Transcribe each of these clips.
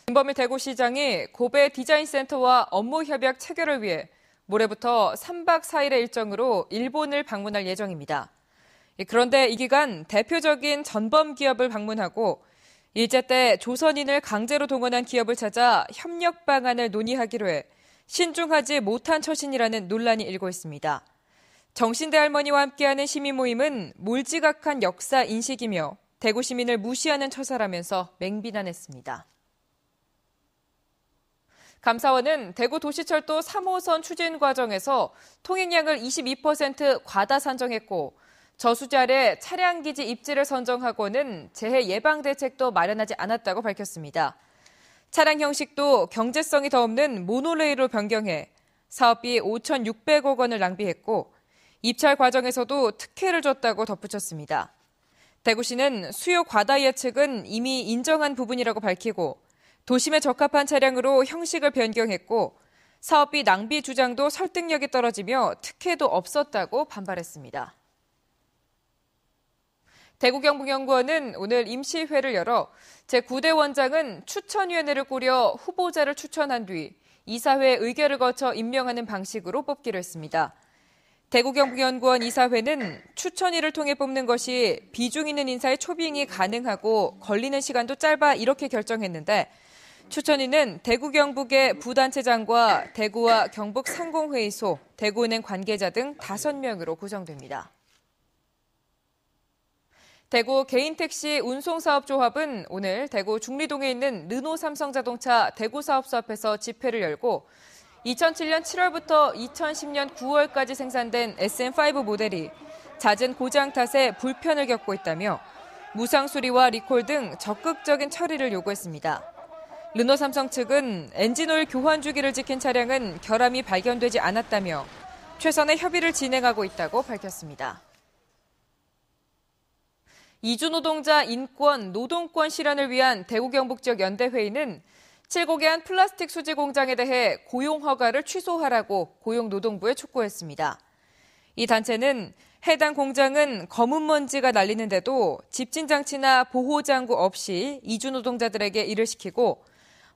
김범일 대구시장이 고베 디자인센터와 업무 협약 체결을 위해 모레부터 3박 4일의 일정으로 일본을 방문할 예정입니다. 그런데 이 기간 대표적인 전범 기업을 방문하고 일제 때 조선인을 강제로 동원한 기업을 찾아 협력 방안을 논의하기로 해 신중하지 못한 처신이라는 논란이 일고 있습니다. 정신대 할머니와 함께하는 시민 모임은 몰지각한 역사 인식이며 대구 시민을 무시하는 처사라면서 맹비난했습니다. 감사원은 대구 도시철도 3호선 추진 과정에서 통행량을 22% 과다 산정했고 저수지 아래 차량기지 입지를 선정하고는 재해 예방 대책도 마련하지 않았다고 밝혔습니다. 차량 형식도 경제성이 더 없는 모노레일로 변경해 사업비 5,600억 원을 낭비했고 입찰 과정에서도 특혜를 줬다고 덧붙였습니다. 대구시는 수요 과다 예측은 이미 인정한 부분이라고 밝히고 도심에 적합한 차량으로 형식을 변경했고 사업비 낭비 주장도 설득력이 떨어지며 특혜도 없었다고 반발했습니다. 대구경북연구원은 오늘 임시회를 열어 제9대 원장은 추천위원회를 꾸려 후보자를 추천한 뒤 이사회 의결을 거쳐 임명하는 방식으로 뽑기로 했습니다. 대구경북연구원 이사회는 추천위를 통해 뽑는 것이 비중 있는 인사의 초빙이 가능하고 걸리는 시간도 짧아 이렇게 결정했는데 추천위는 대구 경북의 부단체장과 대구와 경북 상공회의소, 대구은행 관계자 등 5명으로 구성됩니다. 대구 개인택시 운송사업조합은 오늘 대구 중리동에 있는 르노 삼성자동차 대구사업소 앞에서 집회를 열고 2007년 7월부터 2010년 9월까지 생산된 SM5 모델이 잦은 고장 탓에 불편을 겪고 있다며 무상 수리와 리콜 등 적극적인 처리를 요구했습니다. 르노 삼성 측은 엔진오일 교환 주기를 지킨 차량은 결함이 발견되지 않았다며 최선의 협의를 진행하고 있다고 밝혔습니다. 이주 노동자 인권, 노동권 실현을 위한 대구 경북 지역 연대회의는 칠곡의 한 플라스틱 수지 공장에 대해 고용 허가를 취소하라고 고용노동부에 촉구했습니다. 이 단체는 해당 공장은 검은 먼지가 날리는데도 집진장치나 보호장구 없이 이주 노동자들에게 일을 시키고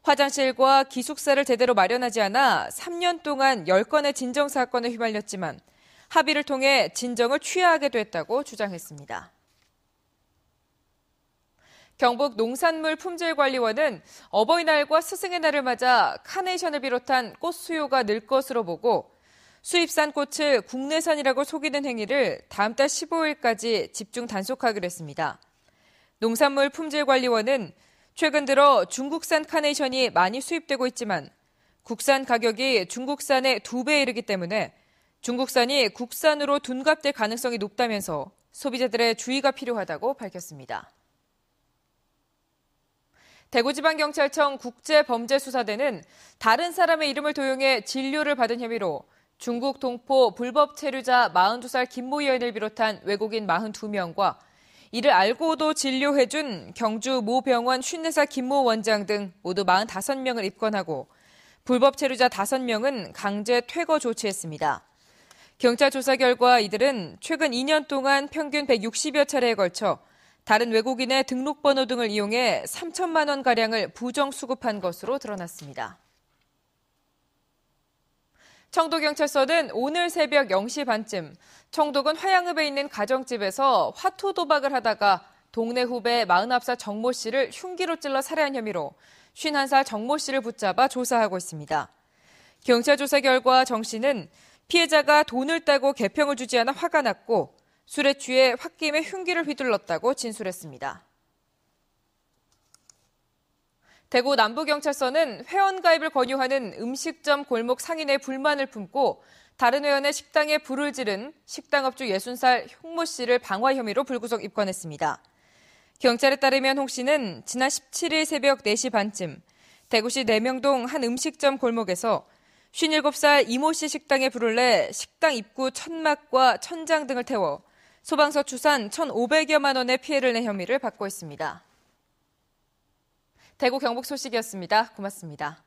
화장실과 기숙사를 제대로 마련하지 않아 3년 동안 10건의 진정 사건에 휘말렸지만 합의를 통해 진정을 취하하게 됐다고 주장했습니다. 경북 농산물품질관리원은 어버이날과 스승의 날을 맞아 카네이션을 비롯한 꽃 수요가 늘 것으로 보고 수입산 꽃을 국내산이라고 속이는 행위를 다음 달 15일까지 집중 단속하기로 했습니다. 농산물품질관리원은 최근 들어 중국산 카네이션이 많이 수입되고 있지만 국산 가격이 중국산의 2배에 이르기 때문에 중국산이 국산으로 둔갑될 가능성이 높다면서 소비자들의 주의가 필요하다고 밝혔습니다. 대구지방경찰청 국제범죄수사대는 다른 사람의 이름을 도용해 진료를 받은 혐의로 중국 동포 불법 체류자 42살 김모 여인을 비롯한 외국인 42명과 이를 알고도 진료해준 경주 모 병원 54살 김모 원장 등 모두 45명을 입건하고 불법 체류자 5명은 강제 퇴거 조치했습니다. 경찰 조사 결과 이들은 최근 2년 동안 평균 160여 차례에 걸쳐 다른 외국인의 등록번호 등을 이용해 3천만 원가량을 부정수급한 것으로 드러났습니다. 청도경찰서는 오늘 새벽 0시 반쯤 청도군 화양읍에 있는 가정집에서 화투 도박을 하다가 동네 후배 49살 정모 씨를 흉기로 찔러 살해한 혐의로 51살 정모 씨를 붙잡아 조사하고 있습니다. 경찰 조사 결과 정 씨는 피해자가 돈을 따고 개평을 주지 않아 화가 났고 술에 취해 홧김에 흉기를 휘둘렀다고 진술했습니다. 대구 남부경찰서는 회원가입을 권유하는 음식점 골목 상인의 불만을 품고 다른 회원의 식당에 불을 지른 식당업주 60살 홍모 씨를 방화 혐의로 불구속 입건했습니다. 경찰에 따르면 홍 씨는 지난 17일 새벽 4시 반쯤 대구시 내명동 한 음식점 골목에서 57살 이모 씨 식당에 불을 내 식당 입구 천막과 천장 등을 태워 소방서 추산 1,500여만 원의 피해를 낸 혐의를 받고 있습니다. 대구 경북 소식이었습니다. 고맙습니다.